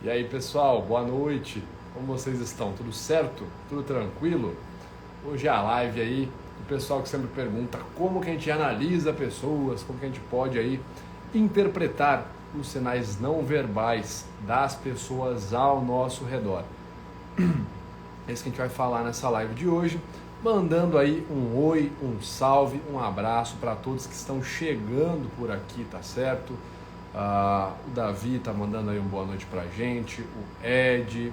E aí, pessoal, boa noite. Como vocês estão? Tudo certo? Tudo tranquilo? Hoje é a live aí do pessoal que sempre pergunta como que a gente analisa pessoas, como que a gente pode aí interpretar os sinais não verbais das pessoas ao nosso redor. É isso que a gente vai falar nessa live de hoje, mandando aí um oi, um salve, um abraço para todos que estão chegando por aqui, tá certo? O Davi tá mandando aí uma boa noite pra gente, o Ed,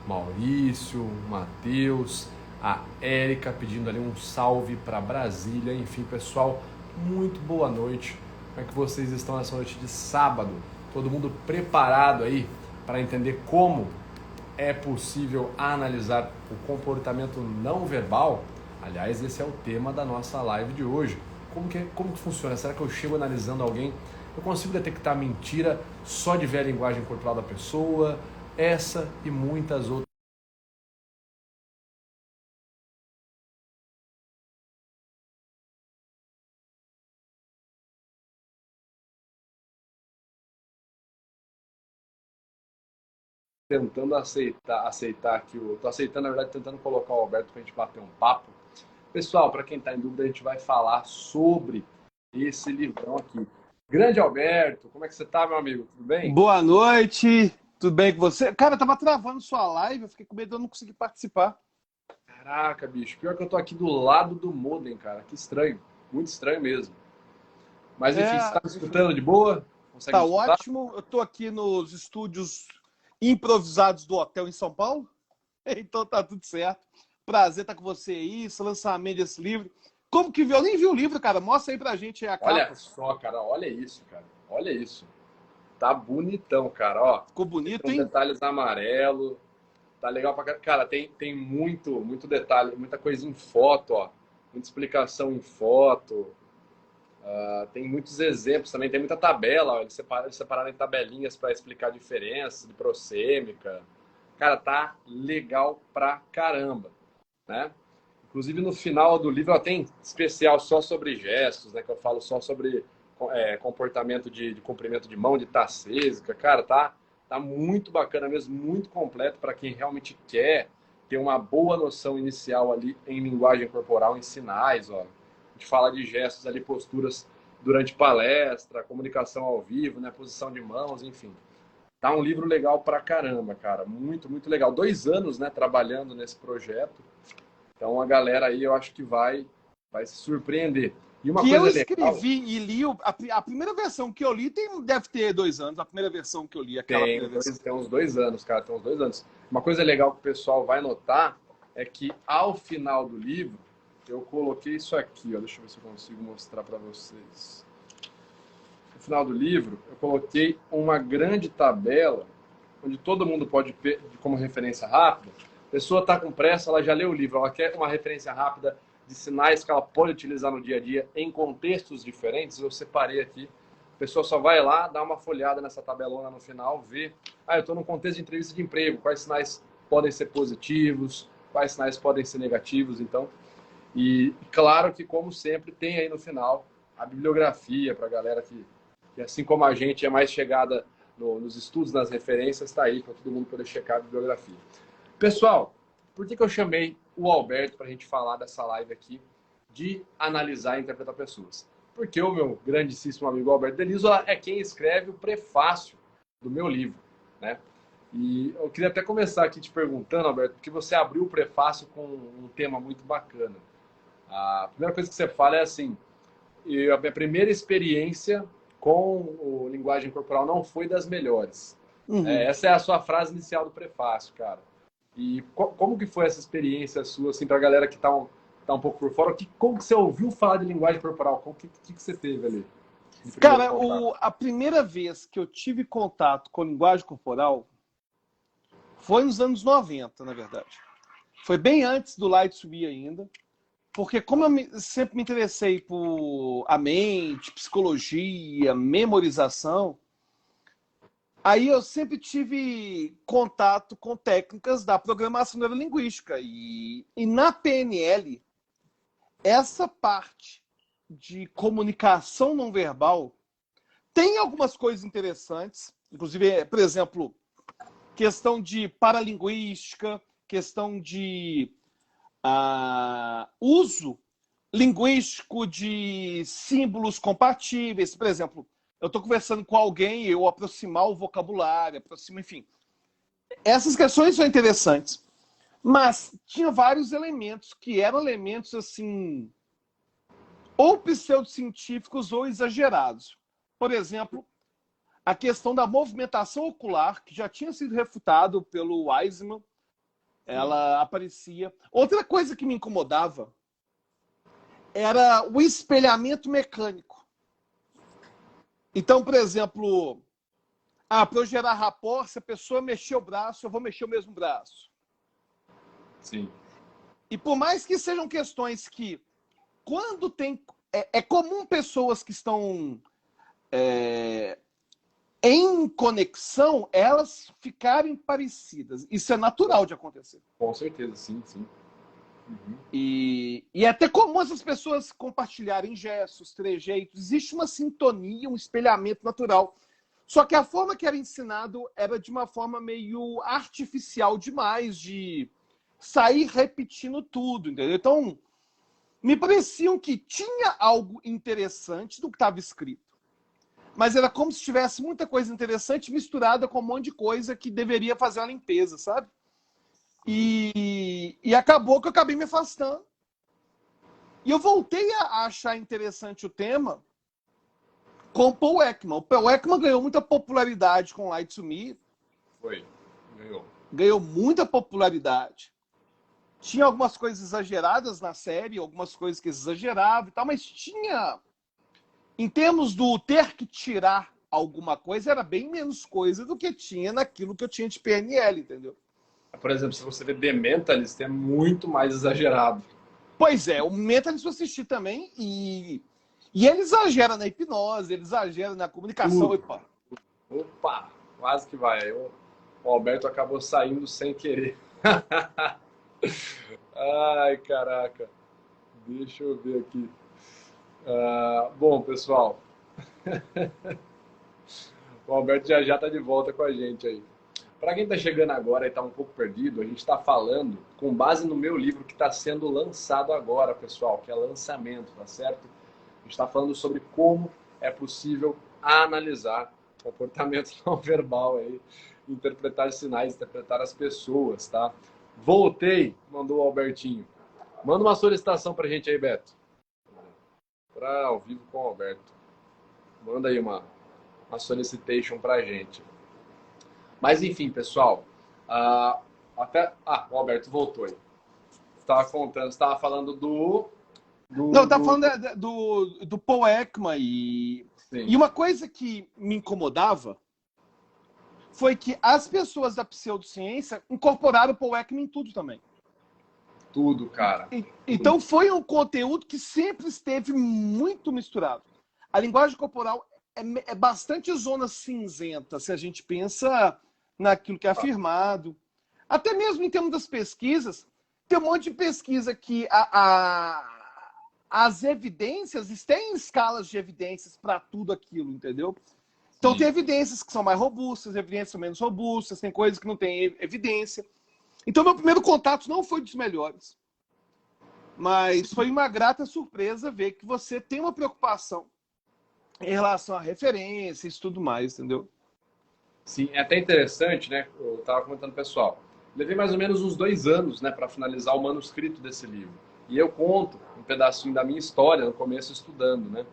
Maurício, o Matheus, a Érica pedindo ali um salve para Brasília. Enfim, pessoal, muito boa noite. Como é que vocês estão nessa noite de sábado? Todo mundo preparado aí para entender como é possível analisar o comportamento não verbal? Aliás, esse é o tema da nossa live de hoje. Como que funciona? Será que eu chego analisando alguém? Eu consigo detectar mentira só de ver a linguagem corporal da pessoa? Essa e muitas outras. Tentando aceitar aqui tô aceitando, na verdade, tentando colocar o Alberto para a gente bater um papo. Pessoal, para quem está em dúvida, a gente vai falar sobre esse livrão aqui. Grande Alberto, como é que você está, meu amigo? Tudo bem? Boa noite, tudo bem com você? Cara, eu tava travando sua live, eu fiquei com medo de eu não conseguir participar. Caraca, bicho, pior que eu tô aqui do lado do modem, cara. Que estranho, muito estranho mesmo. Mas enfim, você É, está me escutando de boa? Consegue tá me escutar? ótimo. Eu tô aqui nos estúdios improvisados do hotel em São Paulo, então tá tudo certo. Prazer estar com você aí, esse lançamento desse livro. Como que viu? Eu nem vi o livro, cara. Mostra aí pra gente aí a Olha capa. só, cara, olha isso, cara. Olha isso. Tá bonitão, cara, ó. Ficou Tem bonito, uns hein? detalhes amarelo. Tá legal pra caramba. Cara, tem muito detalhe, muita coisa em foto, ó. Muita explicação em foto. Tem muitos exemplos também, tem muita tabela, ó. Eles separaram em tabelinhas para explicar a diferença de prossêmica. Cara, tá legal pra caramba, né? Inclusive no final do livro, ó, tem especial só sobre gestos, né? Que eu falo só sobre comportamento de comprimento de mão, de tassêsica. Cara, tá muito bacana mesmo, muito completo para quem realmente quer ter uma boa noção inicial ali em linguagem corporal, em sinais, ó. A gente fala de gestos ali, posturas durante palestra, comunicação ao vivo, né? Posição de mãos, enfim. Tá um livro legal pra caramba, cara. Muito legal. 2 anos, né, trabalhando nesse projeto. Então a galera aí eu acho que vai se surpreender. E uma Que eu coisa legal, escrevi e li, a primeira versão que eu li deve ter 2 anos. A primeira versão que eu li, aquela primeira versão. tem uns 2 anos, cara, tem uns 2 anos. Uma coisa legal que o pessoal vai notar é que ao final do livro eu coloquei isso aqui, ó. Deixa eu ver se eu consigo mostrar para vocês. No final do livro eu coloquei uma grande tabela onde todo mundo pode ver como referência rápida. A pessoa está com pressa, ela já leu o livro, ela quer uma referência rápida de sinais que ela pode utilizar no dia a dia em contextos diferentes. Eu separei aqui. A pessoa só vai lá, dá uma folhada nessa tabelona no final, vê. Eu estou num contexto de entrevista de emprego. Quais sinais podem ser positivos? Quais sinais podem ser negativos? Então, e claro que, como sempre, tem aí no final a bibliografia para a galera que, assim como a gente é mais chegada nos estudos, nas referências, está aí para todo mundo poder checar a bibliografia. Pessoal, por que eu chamei o Alberto para a gente falar dessa live aqui de analisar e interpretar pessoas? Porque o meu grandíssimo amigo Alberto Denisola é quem escreve o prefácio do meu livro, né? E eu queria até começar aqui te perguntando, Alberto, porque você abriu o prefácio com um tema muito bacana. A primeira coisa que você fala é assim: a minha primeira experiência com o linguagem corporal não foi das melhores. Uhum. Essa é a sua frase inicial do prefácio, cara. E como que foi essa experiência sua, assim, pra galera que tá um pouco por fora? Como que você ouviu falar de linguagem corporal? O que você teve ali de primeiro Cara, contato? a primeira vez que eu tive contato com linguagem corporal foi nos anos 90, na verdade. Foi bem antes do Light subir ainda. Porque como sempre me interessei por a mente, psicologia, memorização, aí eu sempre tive contato com técnicas da programação neurolinguística. E na PNL, essa parte de comunicação não verbal tem algumas coisas interessantes. Inclusive, por exemplo, questão de paralinguística, questão de uso linguístico de símbolos compatíveis. Por exemplo, eu estou conversando com alguém, eu aproximar o vocabulário, enfim. Essas questões são interessantes. Mas tinha vários elementos que eram elementos assim, ou pseudocientíficos ou exagerados. Por exemplo, a questão da movimentação ocular, que já tinha sido refutado pelo Weismann, ela aparecia. Outra coisa que me incomodava era o espelhamento mecânico. Então, por exemplo, para eu gerar rapport, se a pessoa mexer o braço, eu vou mexer o mesmo braço. Sim. E por mais que sejam questões que, quando tem... É comum pessoas que estão em conexão, elas ficarem parecidas. Isso é natural de acontecer. Com certeza, sim, sim. Uhum. E é até comum essas pessoas compartilharem gestos, trejeitos. Existe uma sintonia, um espelhamento natural. Só que a forma que era ensinado era de uma forma meio artificial demais, de sair repetindo tudo, entendeu? Então, me pareciam que tinha algo interessante do que estava escrito. Mas era como se tivesse muita coisa interessante misturada com um monte de coisa que deveria fazer uma limpeza, sabe? E acabou que eu acabei me afastando. E eu voltei a achar interessante o tema com o Paul Ekman. O Paul Ekman ganhou muita popularidade com Light to Me. Foi, ganhou. Ganhou muita popularidade. Tinha algumas coisas exageradas na série, algumas coisas que exageravam e tal, mas tinha... Em termos do ter que tirar alguma coisa, era bem menos coisa do que tinha naquilo que eu tinha de PNL, entendeu? Por exemplo, se você vê The Mentalist, é muito mais exagerado. Pois é, o Mentalist eu assisti também e ele exagera na hipnose, ele exagera na comunicação. Opa, quase que vai. O Alberto acabou saindo sem querer. Ai, caraca. Deixa eu ver aqui. Bom, pessoal. O Alberto já está de volta com a gente aí. Para quem está chegando agora e está um pouco perdido, a gente está falando com base no meu livro que está sendo lançado agora, pessoal, que é lançamento, tá certo? A gente está falando sobre como é possível analisar comportamento não verbal aí, interpretar sinais, interpretar as pessoas, tá? Voltei, mandou o Albertinho. Manda uma solicitação pra gente aí, Beto. Para ao vivo com o Alberto. Manda aí uma solicitation pra gente. Mas enfim, pessoal, o Alberto voltou aí. Estava contando, estava falando Não, estava falando do Paul Ekman e uma coisa que me incomodava foi que as pessoas da pseudociência incorporaram o Paul Ekman em tudo também. Tudo, cara. Então foi um conteúdo que sempre esteve muito misturado. A linguagem corporal é bastante zona cinzenta, se a gente pensa naquilo que é afirmado. Até mesmo em termos das pesquisas, tem um monte de pesquisa que as evidências têm escalas de evidências para tudo aquilo, entendeu? Então tem evidências que são mais robustas, evidências que são menos robustas, tem coisas que não têm evidência. Então meu primeiro contato não foi dos melhores. Mas foi uma grata surpresa ver que você tem uma preocupação em relação a referências e tudo mais, entendeu? Sim, é até interessante, né? Eu estava comentando, pessoal. Levei mais ou menos uns 2 anos, né, para finalizar o manuscrito desse livro. E eu conto um pedacinho da minha história no começo estudando, né?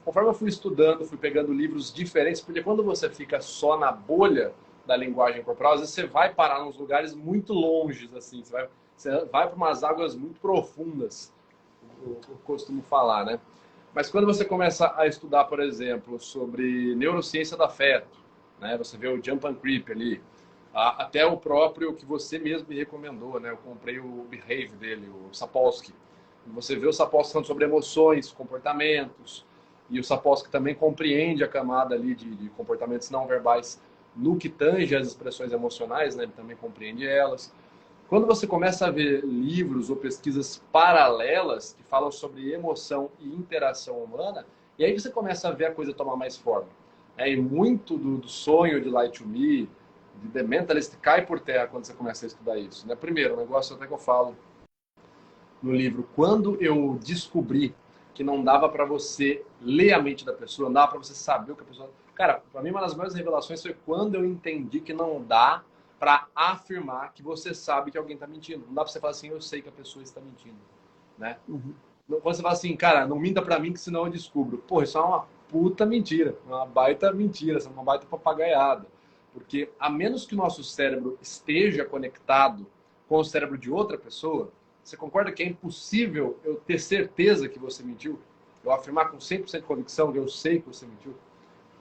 Conforme eu fui estudando, fui pegando livros diferentes, porque quando você fica só na bolha da linguagem corporal, às vezes você vai parar nos lugares muito longes, assim, você vai para umas águas muito profundas, eu costumo falar, né? Mas quando você começa a estudar, por exemplo, sobre neurociência do afeto, né? Você vê o Jump and Creep ali, até o próprio que você mesmo me recomendou, né? Eu comprei o Behave dele, o Sapolsky. Você vê o Sapolsky falando sobre emoções, comportamentos, e o Sapolsky também compreende a camada ali de comportamentos não verbais no que tange as expressões emocionais, né? Ele também compreende elas. Quando você começa a ver livros ou pesquisas paralelas que falam sobre emoção e interação humana, e aí você começa a ver a coisa tomar mais forma. E muito do sonho de Light to Me, de The Mentalist cai por terra quando você começa a estudar isso, né? Primeiro, um negócio até que eu falo no livro, quando eu descobri que não dava para você ler a mente da pessoa, não dava para você saber o que a pessoa... Cara, para mim uma das maiores revelações foi quando eu entendi que não dá para afirmar que você sabe que alguém está mentindo. Não dá para você falar assim, eu sei que a pessoa está mentindo, né? Uhum. Quando você fala assim, cara, não minta para mim que senão eu descubro. Pô, isso é uma puta mentira, uma baita mentira, isso é uma baita papagaiada. Porque a menos que o nosso cérebro esteja conectado com o cérebro de outra pessoa, você concorda que é impossível eu ter certeza que você mentiu? Eu afirmar com 100% de convicção que eu sei que você mentiu?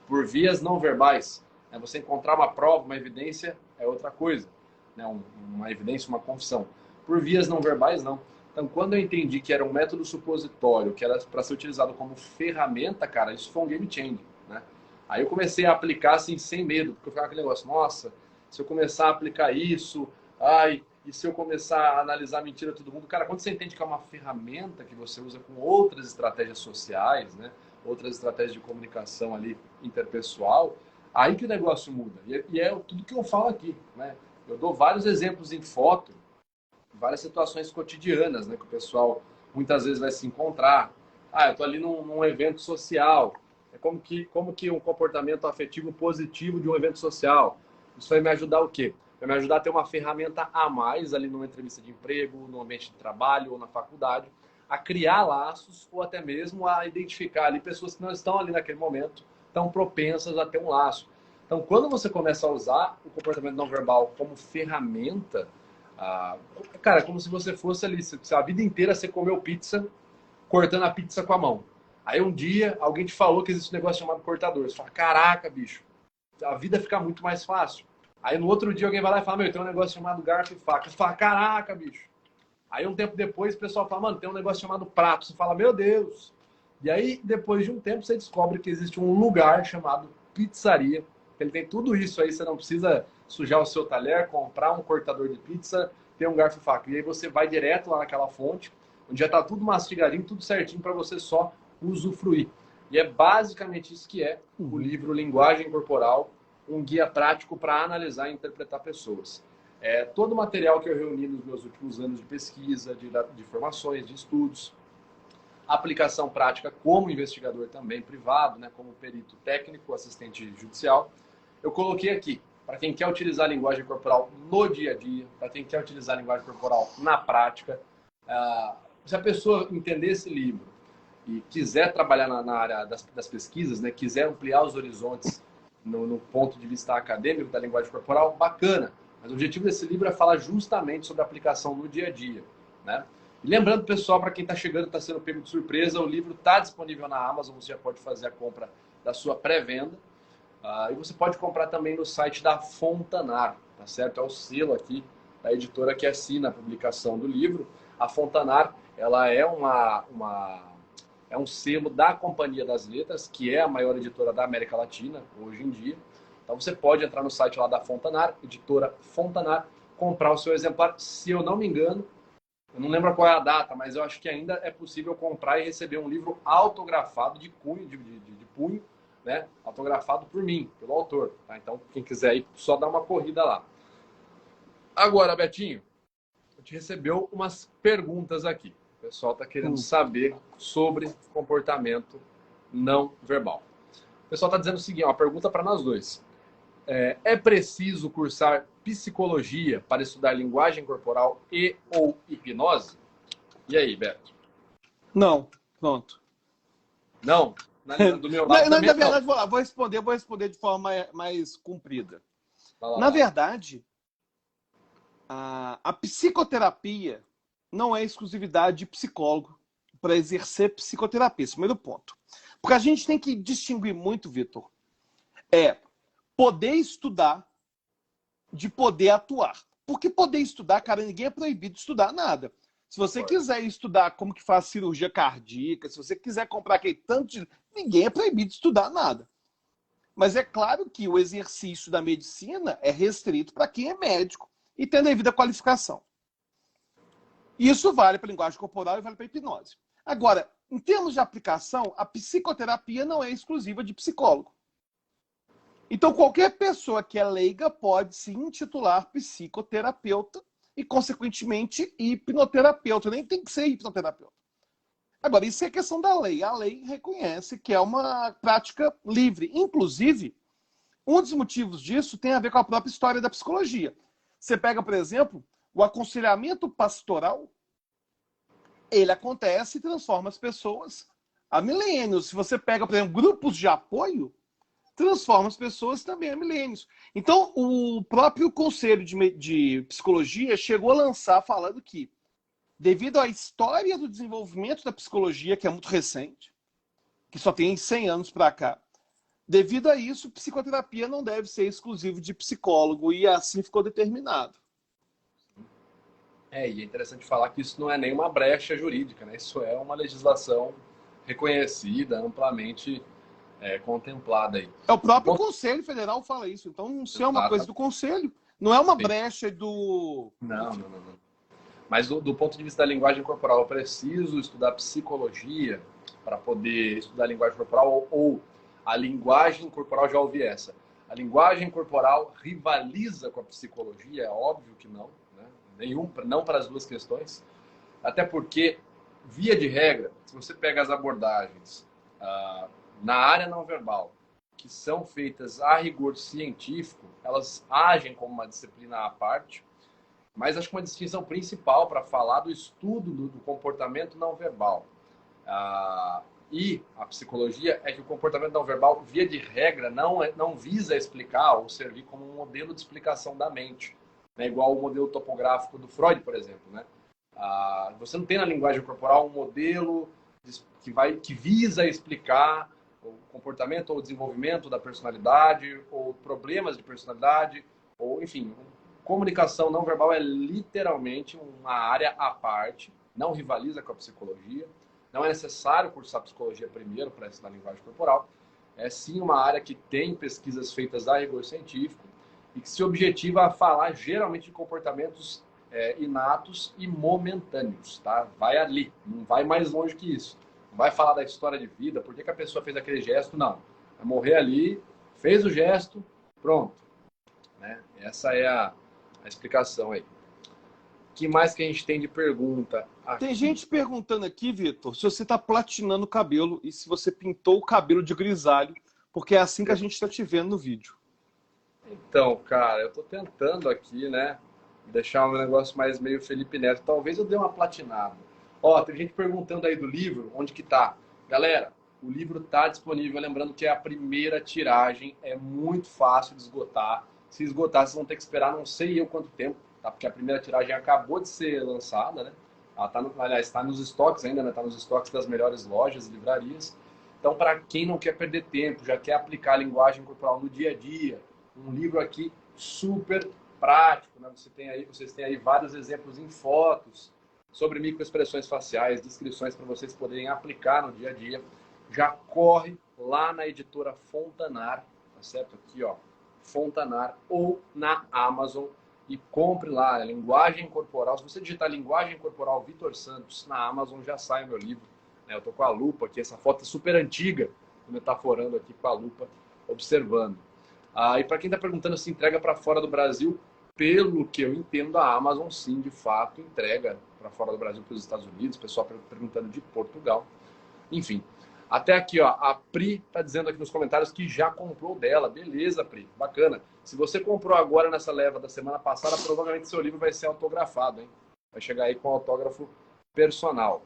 Por vias não verbais. Né? Você encontrar uma prova, uma evidência, é outra coisa. Né? Uma evidência, uma confissão. Por vias não verbais, não. Então, quando eu entendi que era um método supositório, que era para ser utilizado como ferramenta, cara, isso foi um game changer, né? Aí eu comecei a aplicar assim, sem medo, porque eu ficava aquele negócio, nossa, se eu começar a aplicar isso, ai, e se eu começar a analisar a mentira de todo mundo? Cara, quando você entende que é uma ferramenta que você usa com outras estratégias sociais, né? Outras estratégias de comunicação ali interpessoal, aí que o negócio muda. E é tudo que eu falo aqui, né? Eu dou vários exemplos em foto, várias situações cotidianas, né? Que o pessoal muitas vezes vai se encontrar. Ah, eu tô ali num evento social. É como que um comportamento afetivo positivo de um evento social. Isso vai me ajudar o quê? Vai me ajudar a ter uma ferramenta a mais ali numa entrevista de emprego, no ambiente de trabalho ou na faculdade, a criar laços ou até mesmo a identificar ali pessoas que não estão ali naquele momento tão propensas a ter um laço. Então, quando você começa a usar o comportamento não verbal como ferramenta, cara, é como se você fosse ali, se a vida inteira você comeu pizza, cortando a pizza com a mão. Aí um dia alguém te falou que existe um negócio chamado cortador. Você fala, caraca, bicho, a vida fica muito mais fácil. Aí no outro dia alguém vai lá e fala, meu, tem um negócio chamado garfo e faca. Você fala, caraca, bicho. Aí um tempo depois o pessoal fala, mano, tem um negócio chamado prato. Você fala, meu Deus. E aí, depois de um tempo, você descobre que existe um lugar chamado pizzaria. Ele tem tudo isso aí, você não precisa sujar o seu talher, comprar um cortador de pizza, ter um garfo e faca. E aí você vai direto lá naquela fonte, onde já está tudo mastigadinho, tudo certinho para você só usufruir. E é basicamente isso que é o livro Linguagem Corporal, um guia prático para analisar e interpretar pessoas. É todo o material que eu reuni nos meus últimos anos de pesquisa, de formações, de estudos, aplicação prática como investigador também privado, né, como perito técnico, assistente judicial. Eu coloquei aqui, para quem quer utilizar a linguagem corporal no dia a dia, para quem quer utilizar a linguagem corporal na prática. Se a pessoa entender esse livro e quiser trabalhar na área das pesquisas, né, quiser ampliar os horizontes no ponto de vista acadêmico da linguagem corporal, bacana. Mas o objetivo desse livro é falar justamente sobre a aplicação no dia a dia, né? E lembrando, pessoal, para quem está chegando, está sendo pego de surpresa, o livro está disponível na Amazon, você já pode fazer a compra da sua pré-venda. E você pode comprar também no site da Fontanar, tá certo? É o selo aqui da editora que assina a publicação do livro. A Fontanar, ela é é um selo da Companhia das Letras, que é a maior editora da América Latina, hoje em dia. Então você pode entrar no site lá da Fontanar, editora Fontanar, comprar o seu exemplar. Se eu não me engano, eu não lembro qual é a data, mas eu acho que ainda é possível comprar e receber um livro autografado de punho, né? Autografado por mim, pelo autor. Tá? Então, quem quiser ir, só dá uma corrida lá. Agora, Betinho, a gente recebeu umas perguntas aqui. O pessoal está querendo saber sobre comportamento não verbal. O pessoal está dizendo o seguinte, uma pergunta para nós dois. É preciso cursar psicologia para estudar linguagem corporal e ou hipnose? E aí, Beto? Não, pronto. Não? Do meu lado na verdade, vou responder de forma mais comprida. Na verdade, a psicoterapia não é exclusividade de psicólogo para exercer psicoterapia. Esse é o primeiro ponto. Porque a gente tem que distinguir muito, Vitor, poder estudar de poder atuar. Porque poder estudar, cara, ninguém é proibido de estudar nada. Se você quiser estudar como que faz cirurgia cardíaca, se você quiser comprar aquele tanto de... Ninguém é proibido de estudar nada. Mas é claro que o exercício da medicina é restrito para quem é médico e tem a devida qualificação. Isso vale para a linguagem corporal e vale para a hipnose. Agora, em termos de aplicação, a psicoterapia não é exclusiva de psicólogo. Então, qualquer pessoa que é leiga pode se intitular psicoterapeuta e, consequentemente, hipnoterapeuta. Nem tem que ser hipnoterapeuta. Agora, isso é questão da lei. A lei reconhece que é uma prática livre. Inclusive, um dos motivos disso tem a ver com a própria história da psicologia. Você pega, por exemplo, o aconselhamento pastoral, ele acontece e transforma as pessoas há milênios. Se você pega, por exemplo, grupos de apoio, transforma as pessoas também há milênios. Então, o próprio Conselho de Psicologia chegou a lançar falando que, devido à história do desenvolvimento da psicologia, que é muito recente, que só tem 100 anos para cá, devido a isso, psicoterapia não deve ser exclusivo de psicólogo, e assim ficou determinado. E é interessante falar que isso não é nenhuma brecha jurídica, né? Isso é uma legislação reconhecida, amplamente contemplada aí. É o próprio Conselho Federal fala isso. Então, não sei, é uma coisa do Conselho. Não é uma brecha do... Não. Mas do ponto de vista da linguagem corporal, eu preciso estudar psicologia para poder estudar a linguagem corporal, ou a linguagem corporal, já ouvi essa. A linguagem corporal rivaliza com a psicologia? É óbvio que não, né? Não para as duas questões. Até porque, via de regra, se você pega as abordagens na área não verbal, que são feitas a rigor científico, elas agem como uma disciplina à parte, mas acho que uma distinção principal para falar do estudo do comportamento não verbal e a psicologia é que o comportamento não verbal, via de regra, não visa explicar ou servir como um modelo de explicação da mente, né? Igual o modelo topográfico do Freud, por exemplo, né? Você não tem na linguagem corporal um modelo que visa explicar o comportamento ou o desenvolvimento da personalidade, ou problemas de personalidade, ou enfim, comunicação não verbal é literalmente uma área à parte, não rivaliza com a psicologia, não é necessário cursar psicologia primeiro para estudar linguagem corporal, é sim uma área que tem pesquisas feitas a rigor científico e que se objetiva a falar geralmente de comportamentos inatos e momentâneos, tá? Vai ali, não vai mais longe que isso. Não vai falar da história de vida, por que a pessoa fez aquele gesto, não. Vai morrer ali, fez o gesto, pronto. Né? Essa é a explicação aí. O que mais que a gente tem de pergunta aqui? Tem gente perguntando aqui, Vitor, se você está platinando o cabelo e se você pintou o cabelo de grisalho, porque é assim que a gente está te vendo no vídeo. Então, cara, eu tô tentando aqui, né, deixar um negócio mais meio Felipe Neto. Talvez eu dê uma platinada. Ó, tem gente perguntando aí do livro, onde que tá? Galera, o livro tá disponível, lembrando que é a primeira tiragem, é muito fácil de esgotar. Se esgotar, vocês vão ter que esperar não sei eu quanto tempo, tá? Porque a primeira tiragem acabou de ser lançada, né? Ela tá aliás, está nos estoques ainda, né? Tá nos estoques das melhores lojas e livrarias. Então, para quem não quer perder tempo, já quer aplicar a linguagem corporal no dia a dia, um livro aqui super prático, né? Vocês têm aí vários exemplos em fotos sobre microexpressões faciais, descrições para vocês poderem aplicar no dia a dia. Já corre lá na editora Fontanar, tá certo? Aqui, ó, Fontanar, ou na Amazon, e compre lá a linguagem corporal. Se você digitar linguagem corporal Vitor Santos na Amazon, já sai o meu livro. Eu tô com a lupa aqui, essa foto é super antiga, metaforando aqui com a lupa, observando. E para quem está perguntando se entrega para fora do Brasil, pelo que eu entendo, a Amazon sim, de fato, entrega para fora do Brasil, para os Estados Unidos, pessoal perguntando de Portugal. Enfim, até aqui, ó, a Pri está dizendo aqui nos comentários que já comprou dela. Beleza, Pri, bacana. Se você comprou agora nessa leva da semana passada, provavelmente seu livro vai ser autografado, hein? Vai chegar aí com autógrafo personal.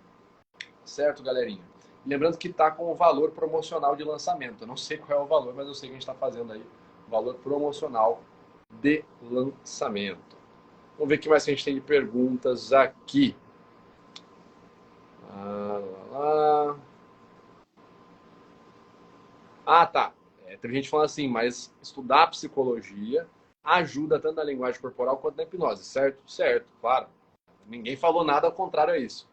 Certo, galerinha? Lembrando que está com o valor promocional de lançamento. Eu não sei qual é o valor, mas eu sei que a gente está fazendo aí o valor promocional de lançamento. Vamos ver o que mais que a gente tem de perguntas aqui. Tá. Teve gente falando assim, mas estudar psicologia ajuda tanto na linguagem corporal quanto na hipnose, certo? Certo, claro. Ninguém falou nada ao contrário a isso.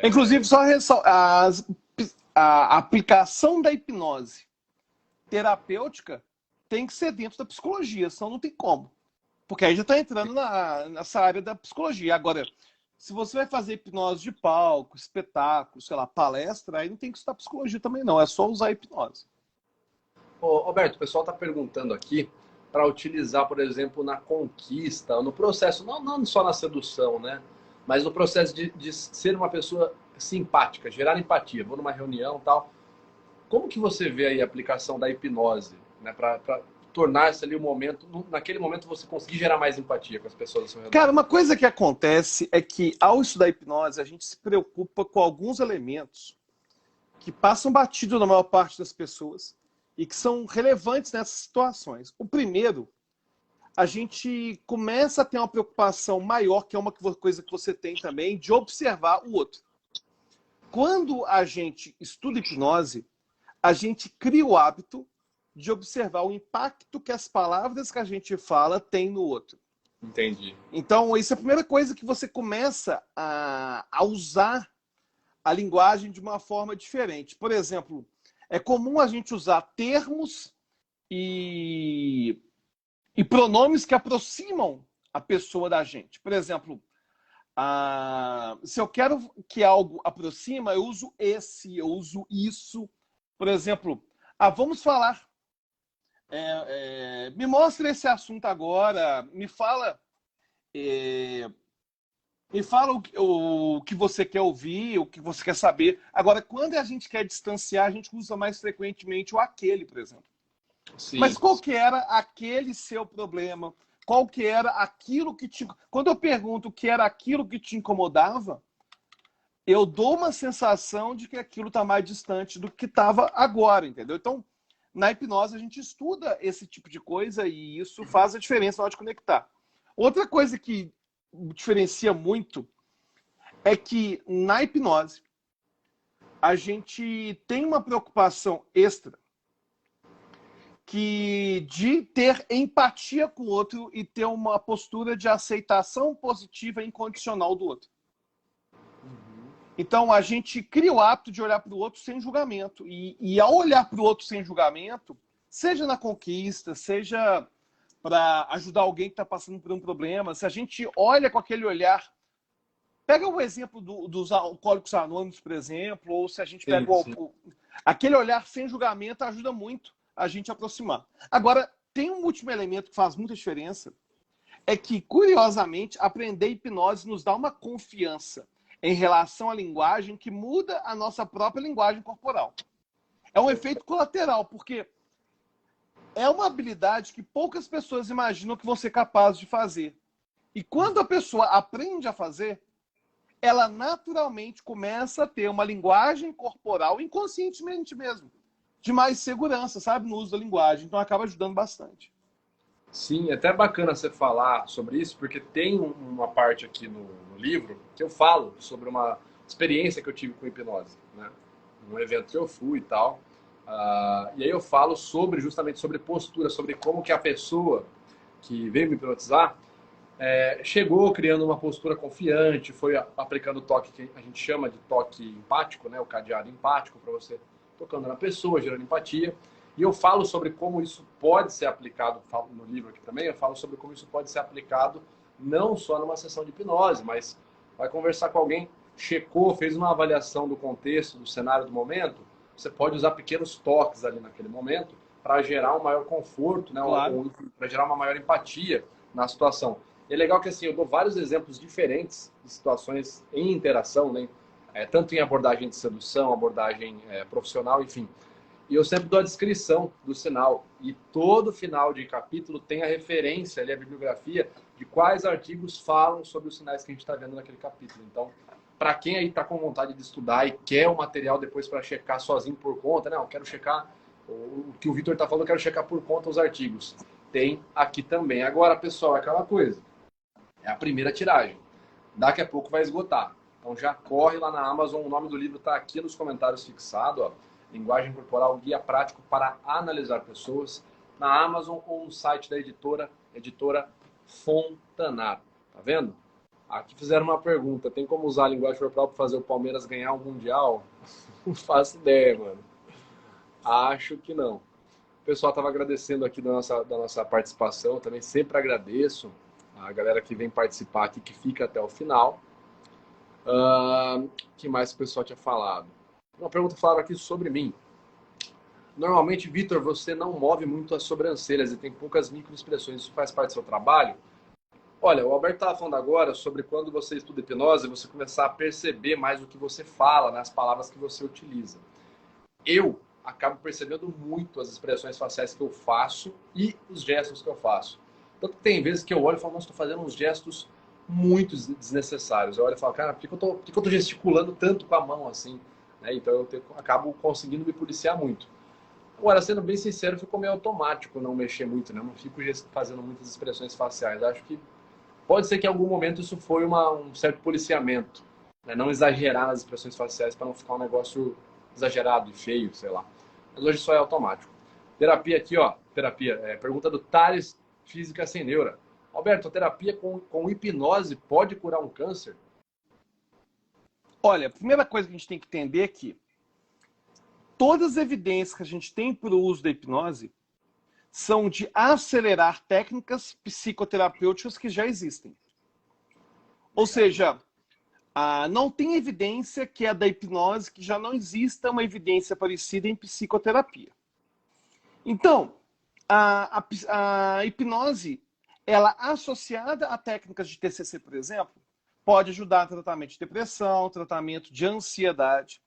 Inclusive, só a aplicação da hipnose terapêutica tem que ser dentro da psicologia, senão não tem como. Porque aí já está entrando nessa área da psicologia. Agora, se você vai fazer hipnose de palco, espetáculo, sei lá, palestra, aí não tem que estudar psicologia também não, é só usar a hipnose. Ô, Roberto, o pessoal está perguntando aqui para utilizar, por exemplo, na conquista, no processo, não só na sedução, né? Mas no processo de ser uma pessoa simpática, gerar empatia. Vou numa reunião e tal. Como que você vê aí a aplicação da hipnose, né? Para tornar-se ali o momento, naquele momento você conseguir gerar mais empatia com as pessoas ao seu redor? Cara, uma coisa que acontece é que ao estudar hipnose, a gente se preocupa com alguns elementos que passam batido na maior parte das pessoas e que são relevantes nessas situações. O primeiro, a gente começa a ter uma preocupação maior, que é uma coisa que você tem também, de observar o outro. Quando a gente estuda hipnose, a gente cria o hábito de observar o impacto que as palavras que a gente fala têm no outro. Entendi. Então, isso é a primeira coisa que você começa a usar a linguagem de uma forma diferente. Por exemplo, é comum a gente usar termos e pronomes que aproximam a pessoa da gente. Por exemplo, se eu quero que algo aproxima, eu uso esse, eu uso isso. Por exemplo, vamos falar. Me mostra esse assunto agora, me fala o que você quer ouvir, o que você quer saber. Agora, quando a gente quer distanciar, a gente usa mais frequentemente o aquele, por exemplo. Sim. Mas qual que era aquele seu problema? Qual que era aquilo que te... Quando eu pergunto o que era aquilo que te incomodava, eu dou uma sensação de que aquilo está mais distante do que estava agora, entendeu? Então, na hipnose, a gente estuda esse tipo de coisa e isso faz a diferença na hora de conectar. Outra coisa que diferencia muito é que na hipnose a gente tem uma preocupação extra de ter empatia com o outro e ter uma postura de aceitação positiva e incondicional do outro. Então, a gente cria o hábito de olhar para o outro sem julgamento. E ao olhar para o outro sem julgamento, seja na conquista, seja para ajudar alguém que está passando por um problema, se a gente olha com aquele olhar... Pega o exemplo dos alcoólicos anônimos, por exemplo, ou se a gente pega aquele olhar sem julgamento, ajuda muito a gente aproximar. Agora, tem um último elemento que faz muita diferença, é que, curiosamente, aprender hipnose nos dá uma confiança em relação à linguagem que muda a nossa própria linguagem corporal. É um efeito colateral, porque é uma habilidade que poucas pessoas imaginam que vão ser capazes de fazer. E quando a pessoa aprende a fazer, ela naturalmente começa a ter uma linguagem corporal, inconscientemente mesmo, de mais segurança, sabe, no uso da linguagem. Então acaba ajudando bastante. Sim, é até bacana você falar sobre isso, porque tem uma parte aqui no livro que eu falo sobre uma experiência que eu tive com hipnose, né? Um evento que eu fui e tal. E aí eu falo justamente sobre postura, sobre como que a pessoa que veio me hipnotizar chegou criando uma postura confiante, foi aplicando o toque que a gente chama de toque empático, né? O cadeado empático, para você tocando na pessoa, gerando empatia. E eu falo sobre como isso pode ser aplicado, falo no livro aqui também, eu falo sobre como isso pode ser aplicado não só numa sessão de hipnose, mas vai conversar com alguém, checou, fez uma avaliação do contexto, do cenário do momento, você pode usar pequenos toques ali naquele momento para gerar um maior conforto, né? Claro. Para gerar uma maior empatia na situação. E é legal que assim, eu dou vários exemplos diferentes de situações em interação, né? Tanto em abordagem de sedução, abordagem profissional, enfim. E eu sempre dou a descrição do sinal. E todo final de capítulo tem a referência ali, a bibliografia, de quais artigos falam sobre os sinais que a gente está vendo naquele capítulo. Então, para quem aí está com vontade de estudar e quer o material depois para checar sozinho por conta, não, eu quero checar o que o Vitor está falando, eu quero checar por conta os artigos. Tem aqui também. Agora, pessoal, é aquela coisa. É a primeira tiragem. Daqui a pouco vai esgotar. Então já corre lá na Amazon. O nome do livro está aqui nos comentários fixado, ó. Linguagem Corporal, Guia Prático para Analisar Pessoas, na Amazon ou no site da editora Fontanar. Tá vendo? Aqui fizeram uma pergunta, tem como usar a linguagem corporal para fazer o Palmeiras ganhar o Mundial? Não faço ideia, mano. Acho que não. O pessoal estava agradecendo aqui da nossa participação, também sempre agradeço a galera que vem participar aqui, que fica até o final. O que mais o pessoal tinha falado? Uma pergunta falava aqui sobre mim. Normalmente, Vitor, você não move muito as sobrancelhas e tem poucas microexpressões. Isso faz parte do seu trabalho? Olha, o Alberto estava falando agora sobre quando você estuda hipnose, você começar a perceber mais o que você fala, nas palavras que você utiliza. Eu acabo percebendo muito as expressões faciais que eu faço e os gestos que eu faço. Tanto que tem vezes que eu olho e falo, nossa, estou fazendo uns gestos muito desnecessários. Eu olho e falo, cara, por que eu tô gesticulando tanto com a mão assim? Né? Então acabo conseguindo me policiar muito. Agora, sendo bem sincero, ficou meio automático não mexer muito, né? Eu não fico fazendo muitas expressões faciais. Acho que pode ser que em algum momento isso foi um certo policiamento, né? Não exagerar nas expressões faciais para não ficar um negócio exagerado e feio, sei lá. Mas hoje só é automático. Terapia aqui, ó. Terapia. Pergunta do Thales, Física Sem Neura. Alberto, a terapia com hipnose pode curar um câncer? Olha, a primeira coisa que a gente tem que entender é que todas as evidências que a gente tem para o uso da hipnose são de acelerar técnicas psicoterapêuticas que já existem. Ou seja, não tem evidência que é da hipnose que já não exista uma evidência parecida em psicoterapia. Então, a hipnose, ela associada a técnicas de TCC, por exemplo, pode ajudar no tratamento de depressão, tratamento de ansiedade.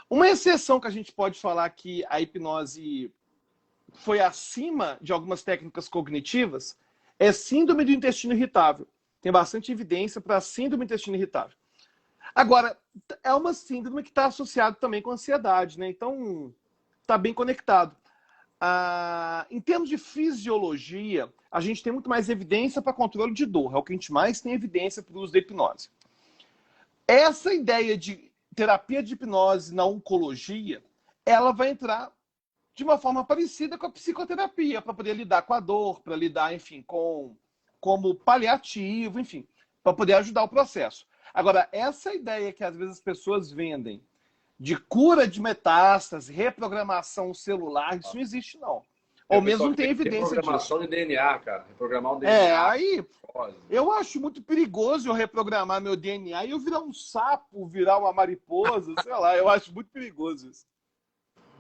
Uma exceção que a gente pode falar que a hipnose foi acima de algumas técnicas cognitivas é síndrome do intestino irritável. Tem bastante evidência para síndrome do intestino irritável. Agora, é uma síndrome que está associada também com ansiedade, né? Então, está bem conectado. Em termos de fisiologia, a gente tem muito mais evidência para controle de dor. É o que a gente mais tem evidência para o uso da hipnose. Essa ideia de terapia de hipnose na oncologia, ela vai entrar de uma forma parecida com a psicoterapia, para poder lidar com a dor, para lidar, enfim, como paliativo, enfim, para poder ajudar o processo. Agora, essa ideia que às vezes as pessoas vendem de cura de metástase, reprogramação celular, isso não existe, não. Ou mesmo não tem evidência disso. Reprogramação de DNA, cara. Reprogramar o DNA. Aí eu acho muito perigoso eu reprogramar meu DNA e eu virar um sapo, virar uma mariposa, sei lá. Eu acho muito perigoso isso.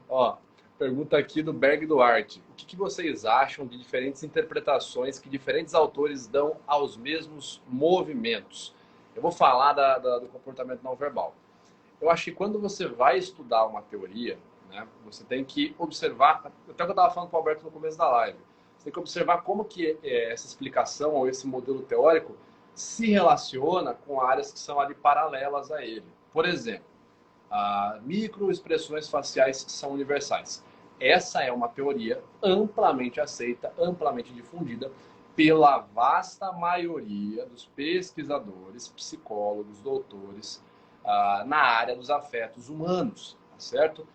Ó, pergunta aqui do Berg Duarte. O que vocês acham de diferentes interpretações que diferentes autores dão aos mesmos movimentos? Eu vou falar do comportamento não verbal. Eu acho que quando você vai estudar uma teoria, né, você tem que observar, até o que eu estava falando com o Alberto no começo da live, você tem que observar como que essa explicação ou esse modelo teórico se relaciona com áreas que são ali paralelas a ele. Por exemplo, microexpressões faciais são universais. Essa é uma teoria amplamente aceita, amplamente difundida pela vasta maioria dos pesquisadores, psicólogos, doutores, na área dos afetos humanos, tá certo?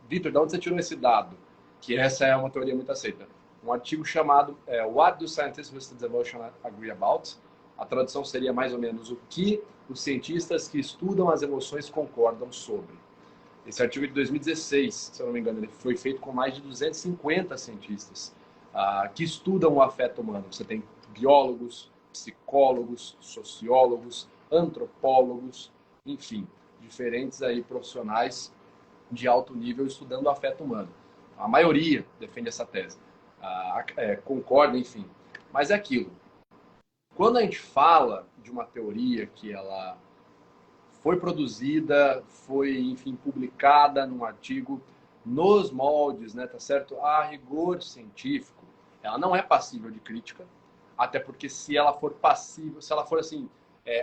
Vitor, de onde você tirou esse dado? Que essa é uma teoria muito aceita. Um artigo chamado What do Scientists with Devotion Agree About? A tradução seria mais ou menos o que os cientistas que estudam as emoções concordam sobre. Esse artigo é de 2016, se eu não me engano, ele foi feito com mais de 250 cientistas que estudam o afeto humano. Você tem biólogos, psicólogos, sociólogos, antropólogos, enfim, diferentes aí profissionais de alto nível estudando o afeto humano. A maioria defende essa tese, concorda, enfim. Mas é aquilo. Quando a gente fala de uma teoria que ela foi produzida, foi, enfim, publicada num artigo nos moldes, né, tá certo? A rigor científico, ela não é passível de crítica, até porque se ela for passível, se ela for assim,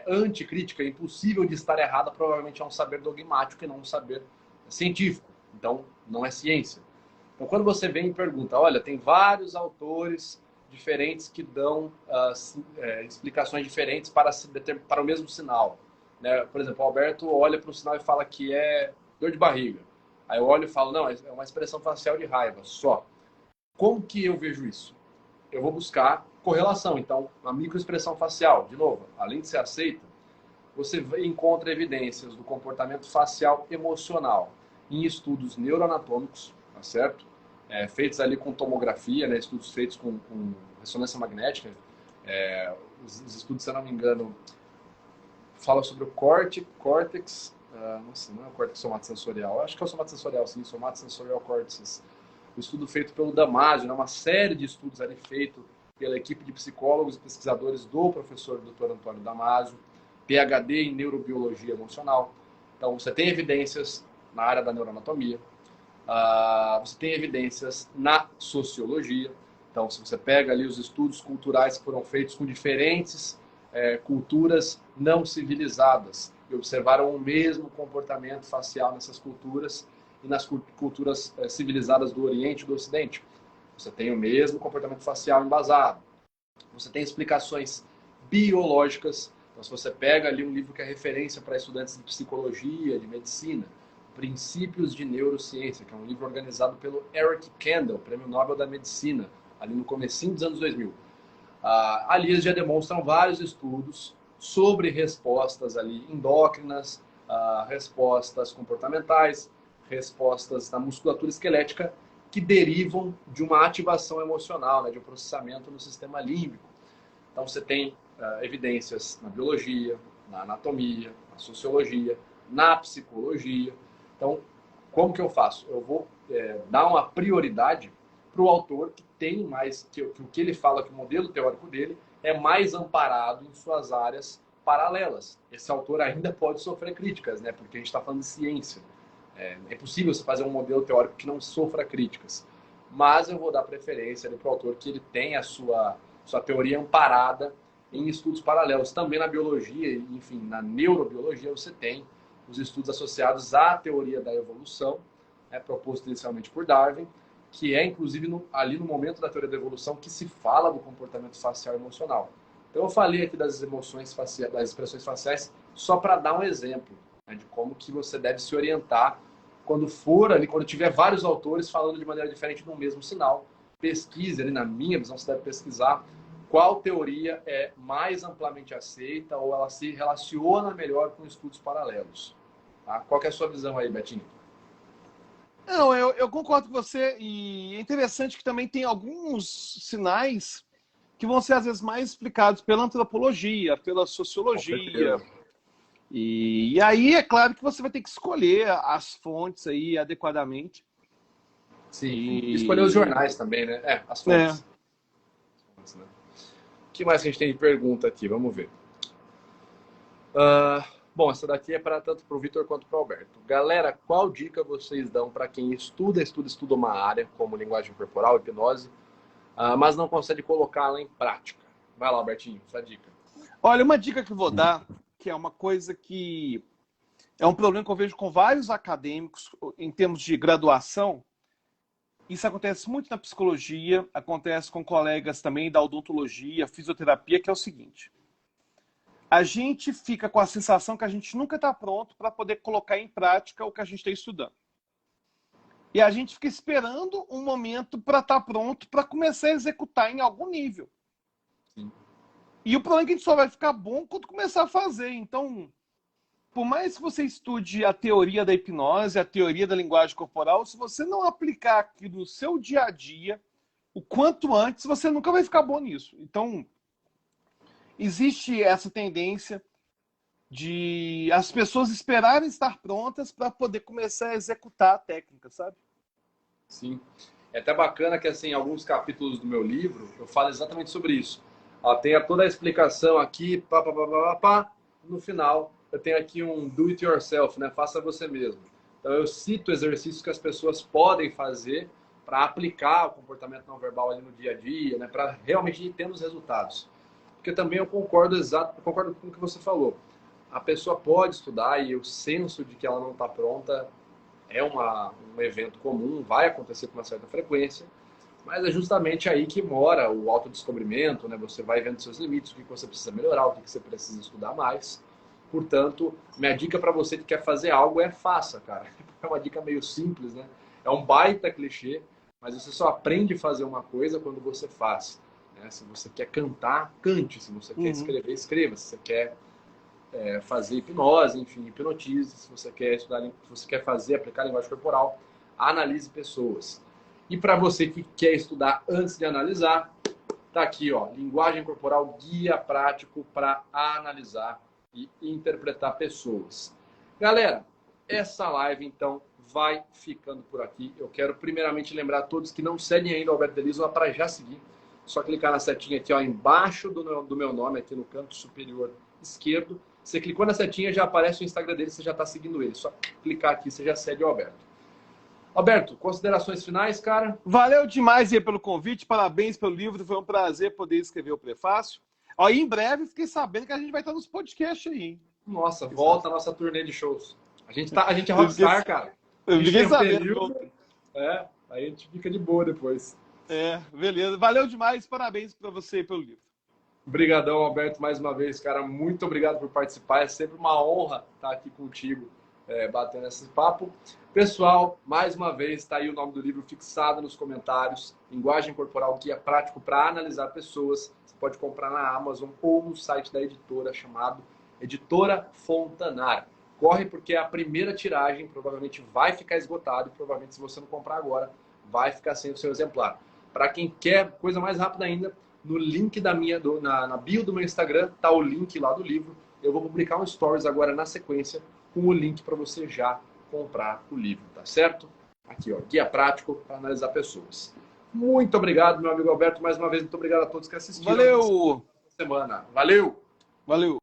anticrítica, é impossível de estar errada, provavelmente é um saber dogmático e não um saber científico. Então, não é ciência. Então, quando você vem e pergunta, olha, tem vários autores diferentes que dão explicações diferentes para o mesmo sinal. Né? Por exemplo, o Alberto olha para o sinal e fala que é dor de barriga. Aí eu olho e falo, não, é uma expressão facial de raiva, só. Como que eu vejo isso? Eu vou buscar correlação. Então, a microexpressão facial, de novo, além de ser aceita, você encontra evidências do comportamento facial emocional em estudos neuroanatômicos, tá certo? Feitos ali com tomografia, né? Estudos feitos com ressonância magnética. Os estudos, se eu não me engano, falam sobre o córtex, nossa, não é o córtex somatosensorial, acho que é o somatosensorial, sim, somatosensorial córtex, o estudo feito pelo Damasio, né? Uma série de estudos ali feito pela equipe de psicólogos e pesquisadores do professor Dr. Antônio Damasio, PhD em neurobiologia emocional. Então, você tem evidências na área da neuroanatomia, você tem evidências na sociologia. Então, se você pega ali os estudos culturais que foram feitos com diferentes culturas não civilizadas e observaram o mesmo comportamento facial nessas culturas e nas culturas civilizadas do Oriente e do Ocidente, você tem o mesmo comportamento facial embasado. Você tem explicações biológicas. Então, se você pega ali um livro que é referência para estudantes de psicologia, de medicina, Princípios de Neurociência, que é um livro organizado pelo Eric Kandel, Prêmio Nobel da Medicina, ali no comecinho dos anos 2000. Ali eles já demonstram vários estudos sobre respostas ali endócrinas, respostas comportamentais, respostas da musculatura esquelética que derivam de uma ativação emocional, né, de um processamento no sistema límbico. Então você tem evidências na biologia, na anatomia, na sociologia, na psicologia. Então, como que eu faço? Eu vou dar uma prioridade para o autor que tem mais, que o que ele fala, que o modelo teórico dele é mais amparado em suas áreas paralelas. Esse autor ainda pode sofrer críticas, né? Porque a gente está falando de ciência. É impossível você fazer um modelo teórico que não sofra críticas. Mas eu vou dar preferência para o autor que ele tem a sua teoria amparada em estudos paralelos. Também na biologia, enfim, na neurobiologia, você tem os estudos associados à teoria da evolução, proposto inicialmente por Darwin, que é, inclusive, ali no momento da teoria da evolução que se fala do comportamento facial e emocional. Então, eu falei aqui das emoções faciais, das expressões faciais, só para dar um exemplo, né, de como que você deve se orientar quando for ali, quando tiver vários autores falando de maneira diferente do mesmo sinal. Pesquise ali, na minha visão, você deve pesquisar qual teoria é mais amplamente aceita ou ela se relaciona melhor com estudos paralelos. Tá? Qual que é a sua visão aí, Betinho? Não, eu concordo com você, e é interessante que também tem alguns sinais que vão ser, às vezes, mais explicados pela antropologia, pela sociologia. E aí, é claro que você vai ter que escolher as fontes aí adequadamente. Sim, e escolher os jornais também, né? As fontes. O que mais que a gente tem de pergunta aqui? Vamos ver. Bom, essa daqui é para tanto para o Vitor quanto para o Alberto. Galera, qual dica vocês dão para quem estuda uma área, como linguagem corporal, hipnose, mas não consegue colocá-la em prática? Vai lá, Albertinho, sua dica. Olha, uma dica que eu vou dar, que é uma coisa que é um problema que eu vejo com vários acadêmicos em termos de graduação. Isso acontece muito na psicologia, acontece com colegas também da odontologia, fisioterapia, que é o seguinte: a gente fica com a sensação que a gente nunca está pronto para poder colocar em prática o que a gente está estudando. E a gente fica esperando um momento para estar pronto para começar a executar em algum nível. Sim. E o problema é que a gente só vai ficar bom quando começar a fazer. Então, por mais que você estude a teoria da hipnose, a teoria da linguagem corporal, se você não aplicar aquilo no seu dia a dia, o quanto antes, você nunca vai ficar bom nisso. Então, existe essa tendência de as pessoas esperarem estar prontas para poder começar a executar a técnica, sabe? Sim. É até bacana que, assim, em alguns capítulos do meu livro, eu falo exatamente sobre isso. Tem toda a explicação aqui, no final, eu tenho aqui um do it yourself, né? Faça você mesmo. Então, eu cito exercícios que as pessoas podem fazer para aplicar o comportamento não verbal ali no dia a dia, né? Para realmente ir tendo os resultados. Porque também eu concordo com o que você falou. A pessoa pode estudar e o senso de que ela não está pronta é um evento comum, vai acontecer com uma certa frequência, mas é justamente aí que mora o autodescobrimento, né? Você vai vendo seus limites, o que você precisa melhorar, o que você precisa estudar mais. Portanto, minha dica para você que quer fazer algo é faça, cara. É uma dica meio simples, né? É um baita clichê, mas você só aprende a fazer uma coisa quando você faz. Né? Se você quer cantar, cante. Se você quer escrever, escreva. Se você quer fazer hipnose, enfim, hipnotize. Se você quer estudar, se você quer fazer, aplicar linguagem corporal, analise pessoas. E para você que quer estudar antes de analisar, tá aqui, ó, linguagem corporal, guia prático para analisar e interpretar pessoas. Galera, essa live então vai ficando por aqui. Eu quero primeiramente lembrar a todos que não seguem ainda o Alberto Delisola para já seguir. Só clicar na setinha aqui, ó, embaixo do meu nome, aqui no canto superior esquerdo. Você clicou na setinha, já aparece o Instagram dele, você já está seguindo ele. Só clicar aqui, você já segue o Alberto. Alberto, considerações finais, cara? Valeu demais aí pelo convite, parabéns pelo livro, foi um prazer poder escrever o prefácio. Ó, e em breve, fiquei sabendo que a gente vai estar nos podcasts aí, hein? Nossa, volta a nossa turnê de shows. A gente é rockstar, cara. Eu fiquei sabendo. Período, aí a gente fica de boa depois. Beleza. Valeu demais, parabéns para você e pelo livro. Obrigadão, Alberto, mais uma vez, cara. Muito obrigado por participar. É sempre uma honra estar aqui contigo, batendo esse papo. Pessoal, mais uma vez, está aí o nome do livro fixado nos comentários. Linguagem Corporal, Guia Prático para Analisar Pessoas. Você pode comprar na Amazon ou no site da editora, chamado Editora Fontanar. Corre porque é a primeira tiragem, provavelmente vai ficar esgotado e provavelmente se você não comprar agora, vai ficar sem o seu exemplar. Para quem quer coisa mais rápida ainda, no link na bio do meu Instagram tá o link lá do livro. Eu vou publicar um stories agora na sequência com o link para você já comprar o livro, tá certo? Aqui, ó, Guia Prático para Analisar Pessoas. Muito obrigado, meu amigo Alberto, mais uma vez, muito obrigado a todos que assistiram. Valeu! Semana. Valeu! Valeu!